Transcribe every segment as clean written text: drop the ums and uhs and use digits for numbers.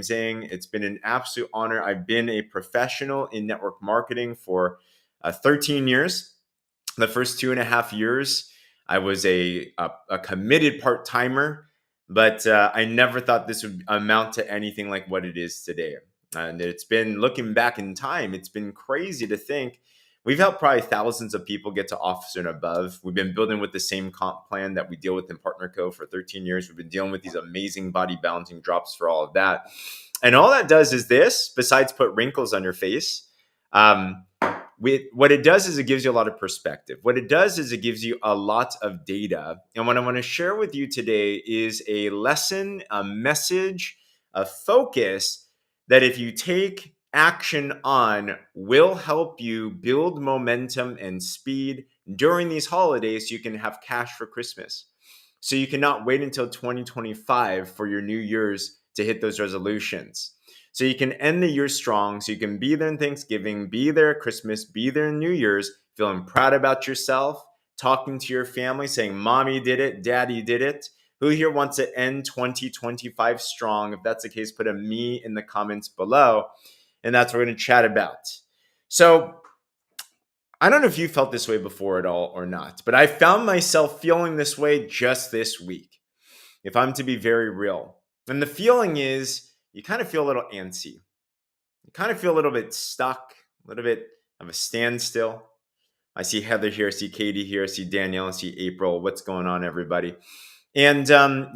Zhang. It's been an absolute honor. I've been a professional in network marketing for 13 years. The first 2.5 years, I was a committed part timer, but I never thought this would amount to anything like what it is today. And it's been, looking back in time, it's been crazy to think we've helped probably thousands of people get to officer and above. We've been building with the same comp plan that we deal with in PartnerCo for 13 years. We've been dealing with these amazing body balancing drops for all of that. And all that does is this, besides put wrinkles on your face, what it does is it gives you a lot of perspective. What it does is it gives you a lot of data. And what I want to share with you today is a lesson, a message, a focus that if you take action on will help you build momentum and speed during these holidays so you can have cash for Christmas. So you cannot wait until 2025 for your New Year's to hit those resolutions. So you can end the year strong, so you can be there in Thanksgiving, be there at Christmas, be there in New Year's, feeling proud about yourself, talking to your family, saying, Mommy did it, Daddy did it. Who here wants to end 2025 strong? If that's the case, put a me in the comments below. And that's what we're going to chat about. So I don't know if you felt this way before at all or not, but I found myself feeling this way just this week, if I'm to be very real. And the feeling is you kind of feel a little antsy. You kind of feel a little bit stuck, a little bit of a standstill. I see Heather here, I see Katie here, I see Danielle, I see April. What's going on, everybody? And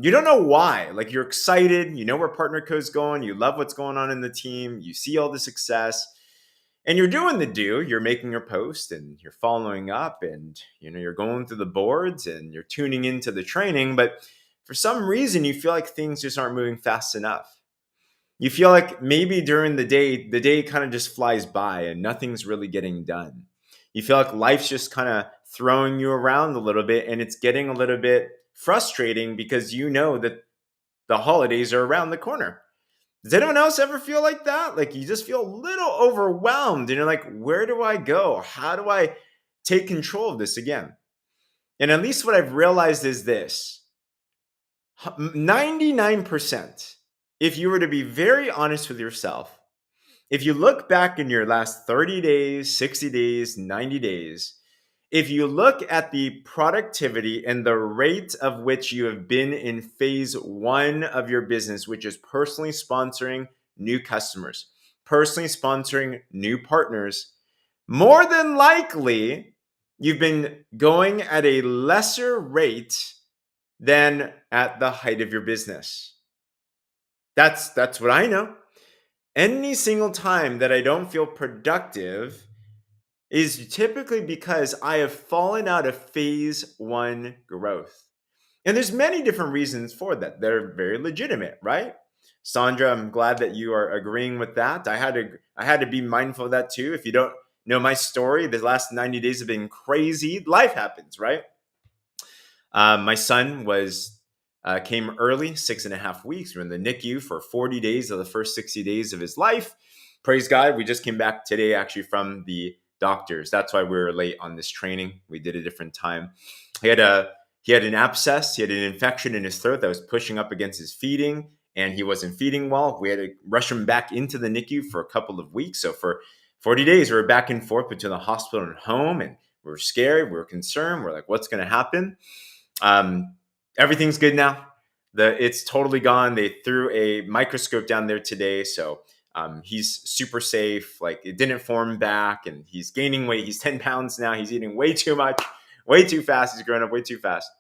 you don't know why. Like, you're excited, you know where PartnerCo is going, you love what's going on in the team, you see all the success, and you're doing the do. You're making your post and you're following up, and you're going through the boards and you're tuning into the training, but for some reason you feel like things just aren't moving fast enough. You feel like maybe during the day kind of just flies by and nothing's really getting done. You feel like life's just kind of throwing you around a little bit, and it's getting a little bit frustrating because you know that the holidays are around the corner. Does anyone else ever feel like that? Like, you just feel a little overwhelmed and you're like, where do I go? How do I take control of this again? And at least what I've realized is this: 99%, if you were to be very honest with yourself, if you look back in your last 30 days, 60 days, 90 days, if you look at the productivity and the rate of which you have been in phase one of your business, which is personally sponsoring new customers, personally sponsoring new partners, more than likely, you've been going at a lesser rate than at the height of your business. That's what I know. Any single time that I don't feel productive is typically because I have fallen out of phase one growth. And there's many different reasons for that. They're very legitimate, right? Sandra, I'm glad that you are agreeing with that. I had to be mindful of that too. If you don't know my story, the last 90 days have been crazy. Life happens, right? My son came early, 6.5 weeks. We were in the NICU for 40 days of the first 60 days of his life. Praise God. We just came back today actually from the doctors. That's why we were late on this training. We did a different time. He had an abscess. He had an infection in his throat that was pushing up against his feeding, and he wasn't feeding well. We had to rush him back into the NICU for a couple of weeks. So for 40 days, we were back and forth between the hospital and home, and we were scared. We were concerned. We're like, what's going to happen? Everything's good now. It's totally gone. They threw a microscope down there today. So he's super safe. Like, it didn't form back, and he's gaining weight. He's 10 pounds now. He's eating way too much, way too fast. He's growing up way too fast.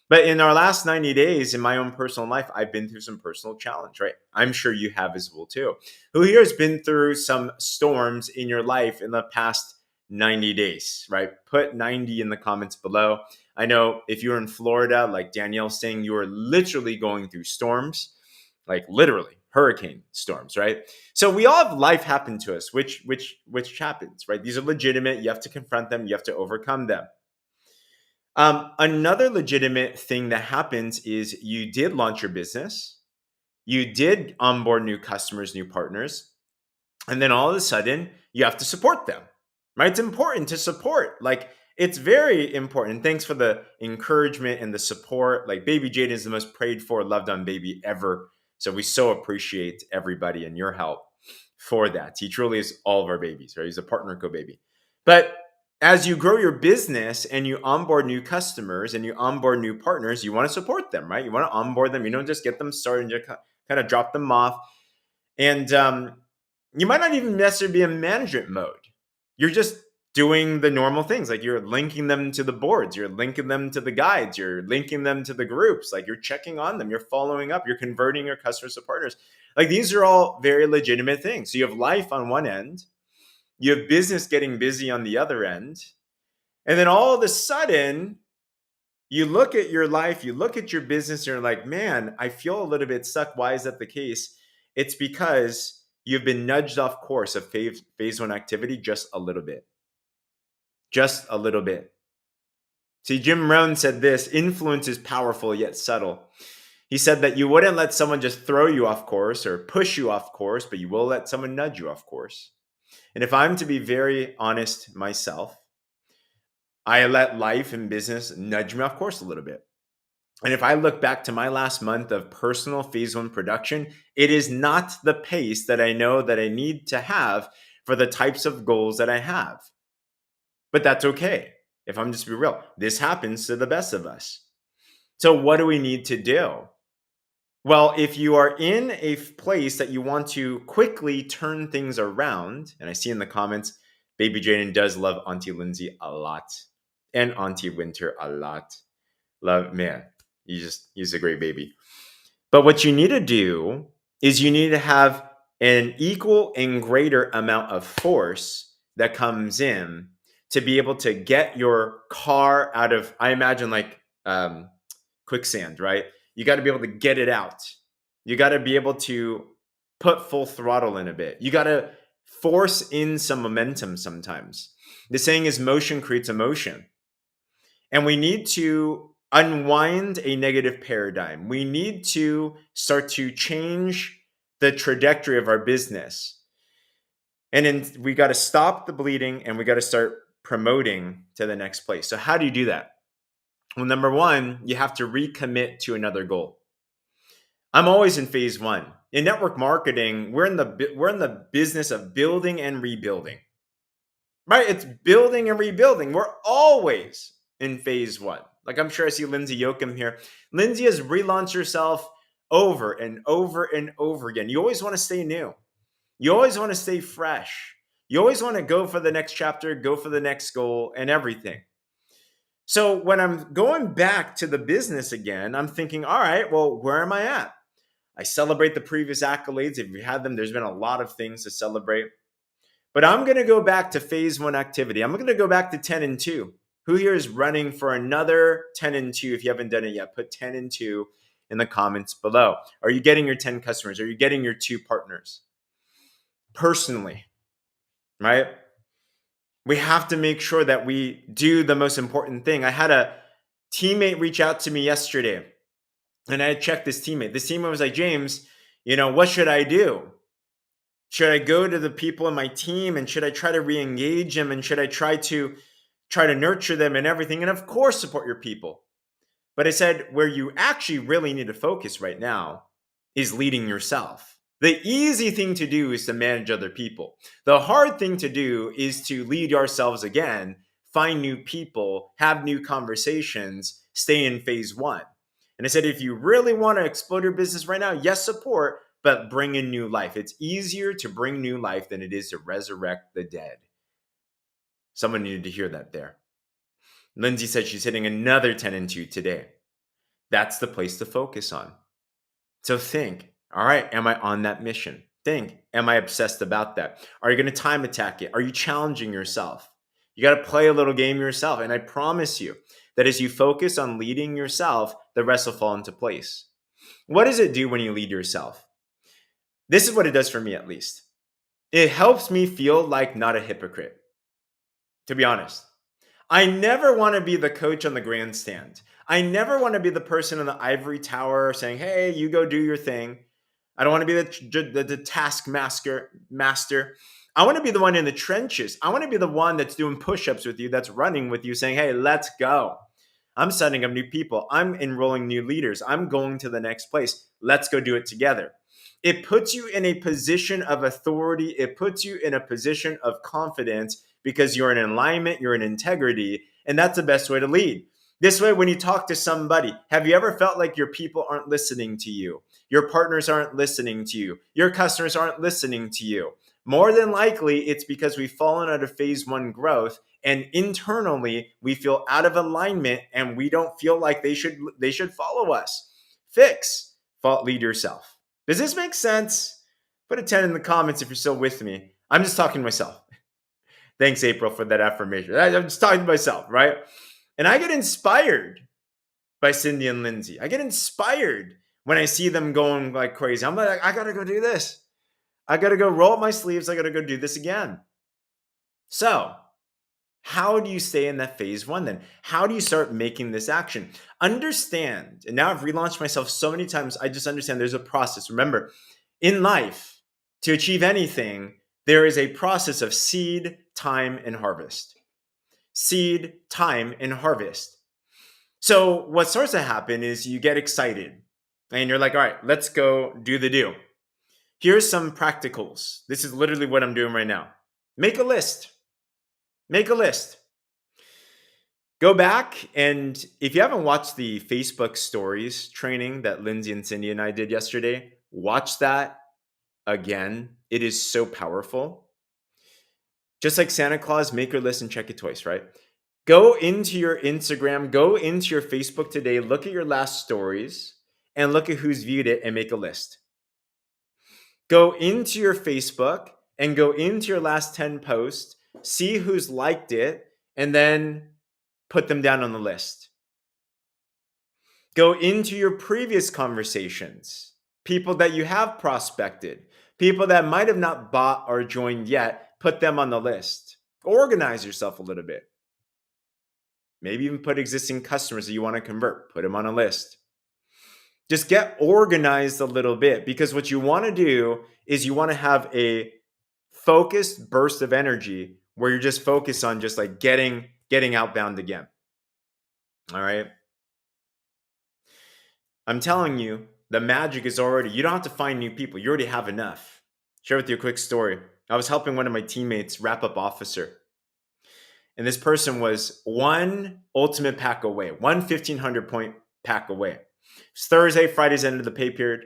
But in our last 90 days in my own personal life, I've been through some personal challenge, right? I'm sure you have as well too. Who here has been through some storms in your life in the past 90 days, right? Put 90 in the comments below. I know if you're in Florida, like Danielle's saying, you are literally going through storms, like literally hurricane storms, right? So we all have life happen to us, which happens, right? These are legitimate. You have to confront them. You have to overcome them. Another legitimate thing that happens is you did launch your business. You did onboard new customers, new partners, and then all of a sudden you have to support them, right? It's important to support. Like, it's very important. Thanks for the encouragement and the support. Like, baby Jaden is the most prayed for, loved on baby ever. So we so appreciate everybody and your help for that. He truly is all of our babies, right? He's a partner co-baby. But as you grow your business and you onboard new customers and you onboard new partners, you want to support them, right? You want to onboard them. You don't just get them started and just kind of drop them off. And you might not even necessarily be in management mode. You're just doing the normal things. Like you're linking them to the boards, you're linking them to the guides, you're linking them to the groups, like you're checking on them, you're following up, you're converting your customers to partners. Like these are all very legitimate things. So you have life on one end, you have business getting busy on the other end. And then all of a sudden, you look at your life, you look at your business, and you're like, man, I feel a little bit stuck. Why is that the case? It's because you've been nudged off course of phase one activity just a little bit. Just a little bit. See, Jim Rohn said this: influence is powerful yet subtle. He said that you wouldn't let someone just throw you off course or push you off course, but you will let someone nudge you off course. And if I'm to be very honest myself, I let life and business nudge me off course a little bit. And if I look back to my last month of personal phase one production, it is not the pace that I know that I need to have for the types of goals that I have. But that's okay. If I'm just to be real, this happens to the best of us. So what do we need to do? Well, if you are in a place that you want to quickly turn things around, and I see in the comments, Baby Jaden does love Auntie Lindsay a lot and Auntie Winter a lot. Love, man, he's a great baby. But what you need to do is you need to have an equal and greater amount of force that comes in to be able to get your car out of, I imagine, like quicksand, right? You got to be able to get it out. You got to be able to put full throttle in a bit. You got to force in some momentum sometimes. The saying is motion creates emotion. And we need to unwind a negative paradigm. We need to start to change the trajectory of our business. And then we got to stop the bleeding and we got to start promoting to the next place. So how do you do that? Well, number one, you have to recommit to another goal. I'm always in phase one. In network marketing, we're in the business of building and rebuilding. Right? It's building and rebuilding. We're always in phase one. Like I'm sure I see Lindsay Yoakum here. Lindsay has relaunched herself over and over and over again. You always want to stay new. You always want to stay fresh. You always want to go for the next chapter, go for the next goal and everything. So when I'm going back to the business again, I'm thinking, all right, well, where am I at? I celebrate the previous accolades. If you had them, there's been a lot of things to celebrate. But I'm going to go back to phase one activity. I'm going to go back to 10 and 2. Who here is running for another 10 and 2? If you haven't done it yet, put 10 and 2 in the comments below. Are you getting your 10 customers? Are you getting your 2 partners? Personally, right? We have to make sure that we do the most important thing. I had a teammate reach out to me yesterday, and I had checked this teammate. This teammate was like, James, what should I do? Should I go to the people in my team and should I try to re-engage them and should I try to nurture them and everything? And of course, support your people. But I said, where you actually really need to focus right now is leading yourself. The easy thing to do is to manage other people. The hard thing to do is to lead ourselves again, find new people, have new conversations, stay in phase one. And I said, if you really want to explode your business right now, yes, support, but bring in new life. It's easier to bring new life than it is to resurrect the dead. Someone needed to hear that there. Lindsay said she's hitting another 10 and 2 today. That's the place to focus on. So think, all right, am I on that mission? Think, am I obsessed about that? Are you going to time attack it? Are you challenging yourself? You got to play a little game yourself. And I promise you that as you focus on leading yourself, the rest will fall into place. What does it do when you lead yourself? This is what it does for me, at least. It helps me feel like not a hypocrite, to be honest. I never want to be the coach on the grandstand. I never want to be the person in the ivory tower saying, hey, you go do your thing. I don't want to be the taskmaster. I want to be the one in the trenches. I want to be the one that's doing push-ups with you, that's running with you, saying, hey, let's go. I'm setting up new people. I'm enrolling new leaders. I'm going to the next place. Let's go do it together. It puts you in a position of authority. It puts you in a position of confidence because you're in alignment, you're in integrity, and that's the best way to lead. This way, when you talk to somebody, have you ever felt like your people aren't listening to you? Your partners aren't listening to you. Your customers aren't listening to you. More than likely, it's because we've fallen out of phase one growth, and internally we feel out of alignment and we don't feel like they should follow us. Fix, lead yourself. Does this make sense? Put a 10 in the comments if you're still with me. I'm just talking to myself. Thanks, April, for that affirmation. I'm just talking to myself, right? And I get inspired by Cindy and Lindsay. I get inspired when I see them going like crazy. I'm like, I gotta go do this. I gotta go roll up my sleeves. I gotta go do this again. So, how do you stay in that phase one then? How do you start making this action? Understand, and now I've relaunched myself so many times, I just understand there's a process. Remember, in life, to achieve anything, there is a process of seed, time, and harvest. Seed, time, and harvest. So what starts to happen is you get excited and you're like, all right, let's go do the do. Here's some practicals. This is literally what I'm doing right now. Make a list. Make a list. Go back, and if you haven't watched the Facebook stories training that Lindsay and Cindy and I did yesterday, watch that again. It is so powerful. Just like Santa Claus, make your list and check it twice, right? Go into your Instagram, go into your Facebook today, look at your last stories, and look at who's viewed it and make a list. Go into your Facebook and go into your last 10 posts, see who's liked it, and then put them down on the list. Go into your previous conversations, people that you have prospected, people that might have not bought or joined yet, put them on the list. Organize yourself a little bit. Maybe even put existing customers that you want to convert, put them on a list. Just get organized a little bit, because what you want to do is you want to have a focused burst of energy where you're just focused on just like getting outbound again. All right. I'm telling you, the magic is already, you don't have to find new people. You already have enough. Share with you a quick story. I was helping one of my teammates wrap up Officer. And this person was one ultimate pack away, one 1,500 point pack away. It's Thursday, Friday's end of the pay period.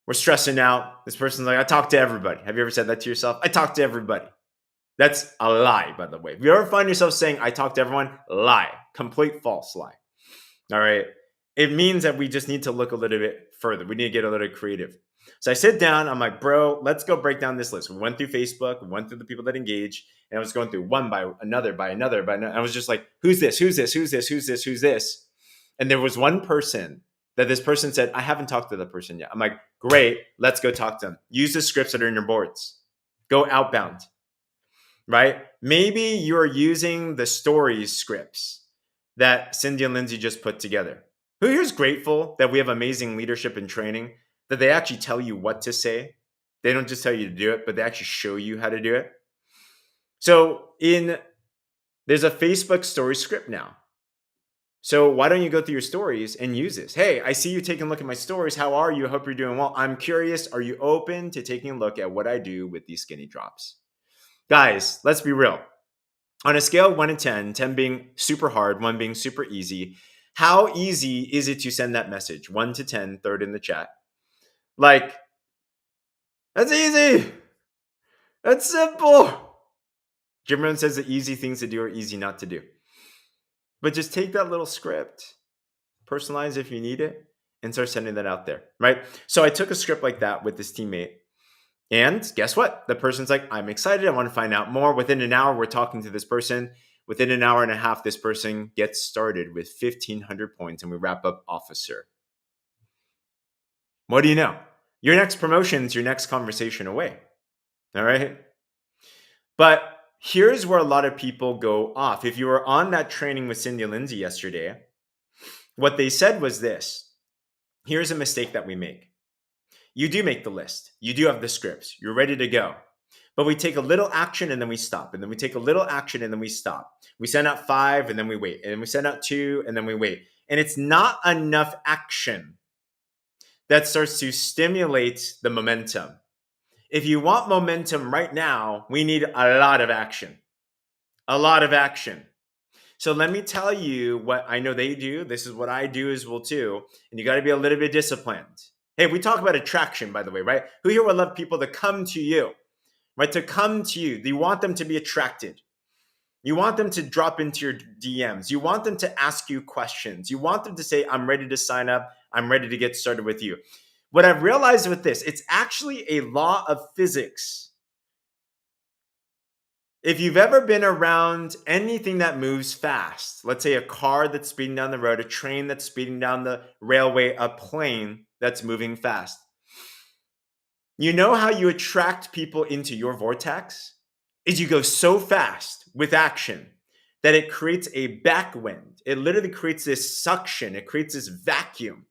We're stressing out. This person's like, I talk to everybody. Have you ever said that to yourself? I talk to everybody. That's a lie, by the way. If you ever find yourself saying, I talk to everyone, lie. Complete false lie. All right. It means that we just need to look a little bit further. We need to get a little creative. So I sit down. I'm like, bro, let's go break down this list. We went through Facebook. We went through the people that engage. And I was going through one by another, by another, by another. I was just like, who's this? Who's this? Who's this? Who's this? Who's this? And there was one person that this person said, I haven't talked to the person yet. I'm like, great. Let's go talk to them. Use the scripts that are in your boards. Go outbound, right? Maybe you're using the stories scripts that Cindy and Lindsay just put together. Who here's grateful that we have amazing leadership and training, that they actually tell you what to say? They don't just tell you to do it, but they actually show you how to do it. So there's a Facebook story script now. So why don't you go through your stories and use this? Hey, I see you taking a look at my stories. How are you? I hope you're doing well. I'm curious. Are you open to taking a look at what I do with these skinny drops? Guys, let's be real. On a scale of 1 to 10, 10 being super hard, 1 being super easy, how easy is it to send that message? 1 to 10, third in the chat. Like, that's easy. That's simple. Jim Rohn says the easy things to do are easy not to do. But just take that little script, personalize if you need it, and start sending that out there, right? So I took a script like that with this teammate. And guess what? The person's like, I'm excited. I want to find out more. Within an hour, we're talking to this person. Within an hour and a half, this person gets started with 1,500 points, and we wrap up Officer. What do you know? Your next promotion is your next conversation away. All right? But here's where a lot of people go off. If you were on that training with Cindy and Lindsay yesterday, what they said was this. Here's a mistake that we make. You do make the list. You do have the scripts. You're ready to go. But we take a little action and then we stop. And then we take a little action and then we stop. We send out 5 and then we wait. And then we send out 2 and then we wait. And it's not enough action that starts to stimulate the momentum. If you want momentum right now, we need a lot of action. A lot of action. So let me tell you what I know they do. This is what I do as well too. And you got to be a little bit disciplined. Hey, we talk about attraction, by the way, right? Who here would love people to come to you, right? To come to you. You want them to be attracted. You want them to drop into your DMs. You want them to ask you questions. You want them to say, I'm ready to sign up. I'm ready to get started with you. What I've realized with this, it's actually a law of physics. If you've ever been around anything that moves fast, let's say a car that's speeding down the road, a train that's speeding down the railway, a plane that's moving fast, you know how you attract people into your vortex? Is you go so fast with action that it creates a backwind. It literally creates this suction, it creates this vacuum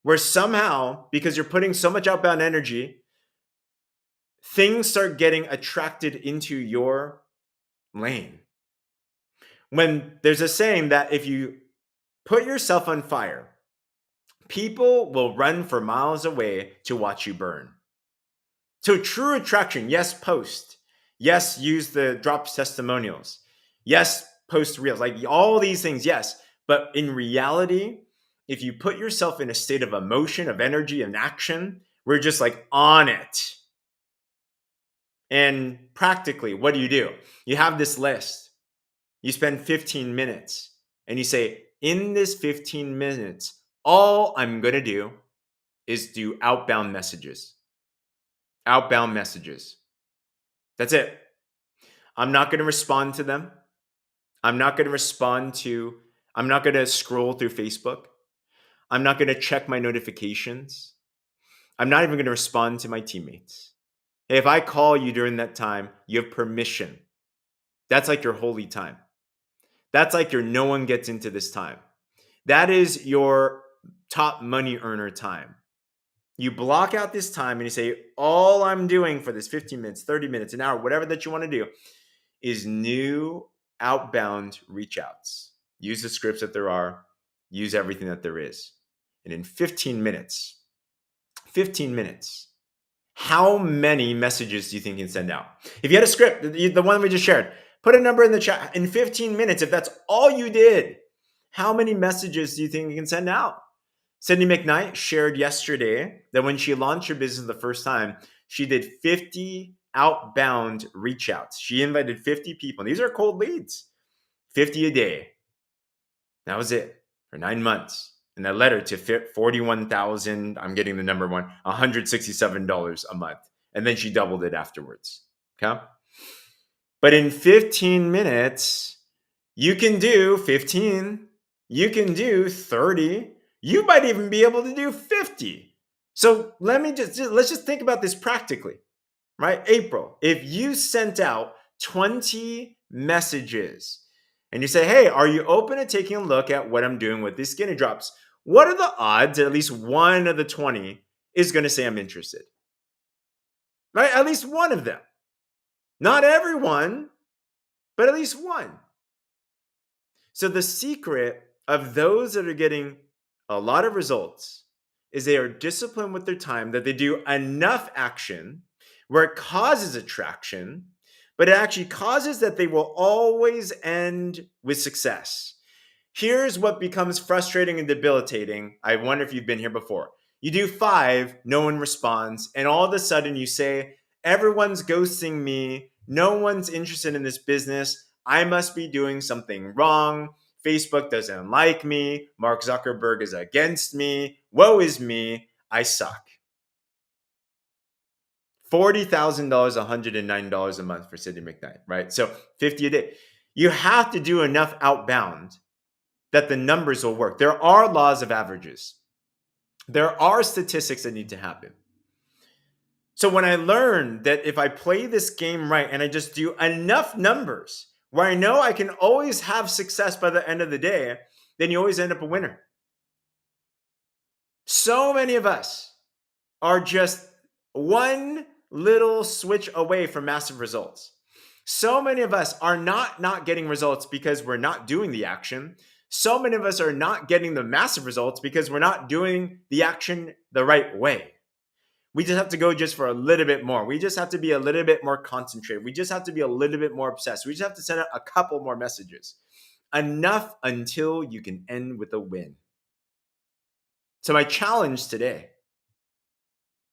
where somehow, because you're putting so much outbound energy, things start getting attracted into your lane. When there's a saying that if you put yourself on fire, people will run for miles away to watch you burn. So true attraction, yes, post. Yes, use the drops testimonials. Yes, post reels. Like all these things, yes. But in reality, if you put yourself in a state of emotion, of energy, and action, we're just like on it. And practically, what do? You have this list. You spend 15 minutes and you say, in this 15 minutes, all I'm going to do is do outbound messages. Outbound messages. That's it. I'm not going to respond to them. I'm not going to scroll through Facebook. I'm not going to check my notifications. I'm not even going to respond to my teammates. If I call you during that time, you have permission. That's like your holy time. That's like your no one gets into this time. That is your top money earner time. You block out this time and you say, all I'm doing for this 15 minutes, 30 minutes, an hour, whatever that you want to do is new outbound reach outs. Use the scripts that there are, use everything that there is. And in 15 minutes, how many messages do you think you can send out? If you had a script, the one we just shared, put a number in the chat. In 15 minutes, if that's all you did, how many messages do you think you can send out? Sydney McKnight shared yesterday that when she launched her business the first time, she did 50 outbound reach outs. She invited 50 people. These are cold leads, 50 a day. That was it for 9 months. And that led her to $41,000. I'm getting the number one, $167 a month. And then she doubled it afterwards. Okay. But in 15 minutes, you can do 15, you can do 30, you might even be able to do 50. So let's just think about this practically, right? April, if you sent out 20 messages and you say, hey, are you open to taking a look at what I'm doing with these skinny drops? What are the odds that at least one of the 20 is going to say I'm interested? Right? At least one of them. Not everyone, but at least one. So the secret of those that are getting a lot of results is they are disciplined with their time, that they do enough action where it causes attraction, but it actually causes that they will always end with success. Here's what becomes frustrating and debilitating. I wonder if you've been here before. You do 5, no one responds, and all of a sudden you say, everyone's ghosting me, no one's interested in this business, I must be doing something wrong, Facebook doesn't like me, Mark Zuckerberg is against me, woe is me, I suck. $40,000, $109 a month for Sydney McKnight, right? So 50 a day. You have to do enough outbound that the numbers will work. There are laws of averages. There are statistics that need to happen. So when I learned that if I play this game right and I just do enough numbers where I know I can always have success by the end of the day, then you always end up a winner. So many of us are just one little switch away from massive results. So many of us are not getting results because we're not doing the action. So many of us are not getting the massive results because we're not doing the action the right way. We just have to go just for a little bit more. We just have to be a little bit more concentrated. We just have to be a little bit more obsessed. We just have to send out a couple more messages. Enough until you can end with a win. So my challenge today,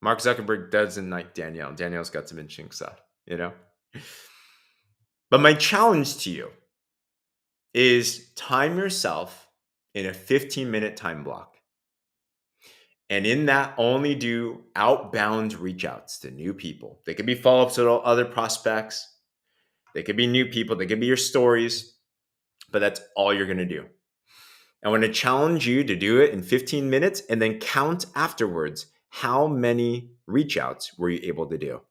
Mark Zuckerberg doesn't like Danielle. Danielle's got some interesting stuff, But my challenge to you is time yourself in a 15-minute time block. And in that, only do outbound reach outs to new people. They could be follow-ups to other prospects. They could be new people. They could be your stories. But that's all you're going to do. I want to challenge you to do it in 15 minutes and then count afterwards how many reach outs were you able to do.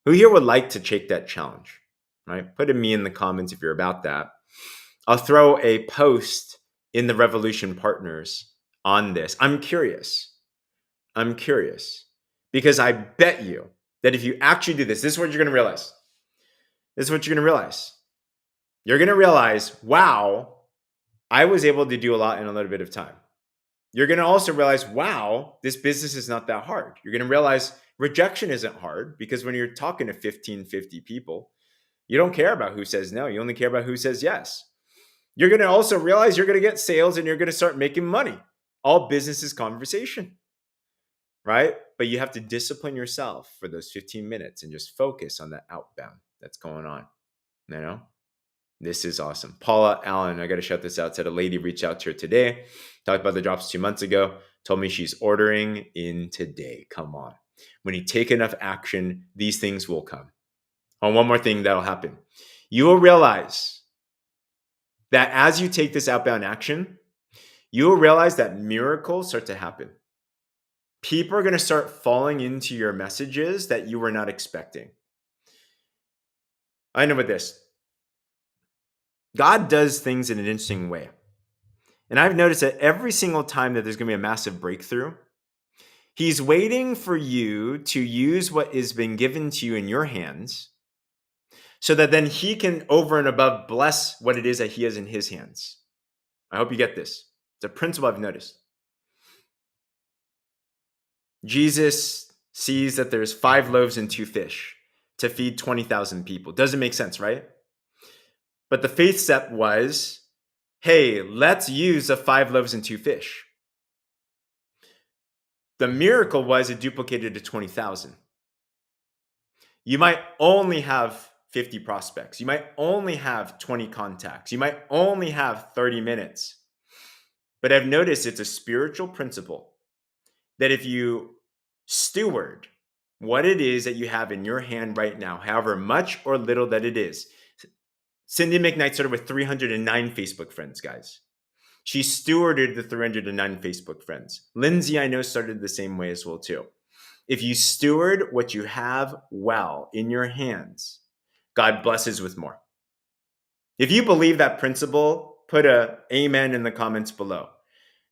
Who here would like to take that challenge? Right? Put a me in the comments if you're about that. I'll throw a post in the Revolution Partners on this. I'm curious because I bet you that if you actually do this, this is what you're going to realize. You're going to realize, wow, I was able to do a lot in a little bit of time. You're going to also realize, wow, this business is not that hard. You're going to realize rejection isn't hard because when you're talking to 50 people, you don't care about who says no. You only care about who says yes. You're going to also realize you're going to get sales and you're going to start making money. All business is conversation, right? But you have to discipline yourself for those 15 minutes and just focus on that outbound that's going on. This is awesome. Paula Allen, I got to shout this out. Said a lady reached out to her today, talked about the drops 2 months ago, told me she's ordering in today. Come on. When you take enough action, these things will come. And one more thing that'll happen. You will realize that as you take this outbound action, you will realize that miracles start to happen. People are going to start falling into your messages that you were not expecting. I know with this. God does things in an interesting way. And I've noticed that every single time that there's going to be a massive breakthrough, he's waiting for you to use what has been given to you in your hands so that then he can over and above bless what it is that he has in his hands. I hope you get this. It's a principle I've noticed. Jesus sees that there's 5 loaves and 2 fish to feed 20,000 people. Doesn't make sense, right? But the faith step was, hey, let's use the 5 loaves and 2 fish. The miracle was it duplicated to 20,000. You might only have 50 prospects. You might only have 20 contacts. You might only have 30 minutes. But I've noticed it's a spiritual principle that if you steward what it is that you have in your hand right now, however much or little that it is. Cindy McKnight started with 309 Facebook friends, guys. She stewarded the 309 Facebook friends. Lindsay, I know, started the same way as well, too. If you steward what you have well in your hands, God blesses with more. If you believe that principle, put a amen in the comments below.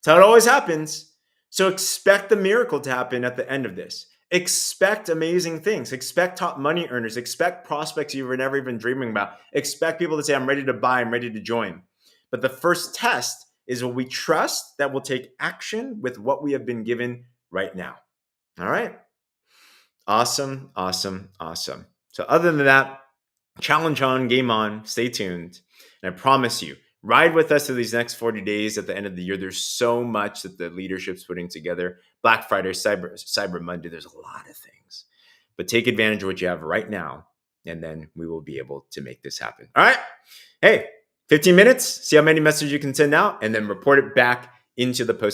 That's how it always happens. So expect the miracle to happen at the end of this. Expect amazing things. Expect top money earners. Expect prospects you were never even dreaming about. Expect people to say, I'm ready to buy, I'm ready to join. But the first test is will we trust that we'll take action with what we have been given right now. All right. Awesome. So other than that, challenge on, game on, stay tuned. And I promise you, ride with us through these next 40 days at the end of the year. There's so much that the leadership's putting together. Black Friday, Cyber Monday, there's a lot of things. But take advantage of what you have right now, and then we will be able to make this happen. All right. Hey, 15 minutes, see how many messages you can send out, and then report it back into the post.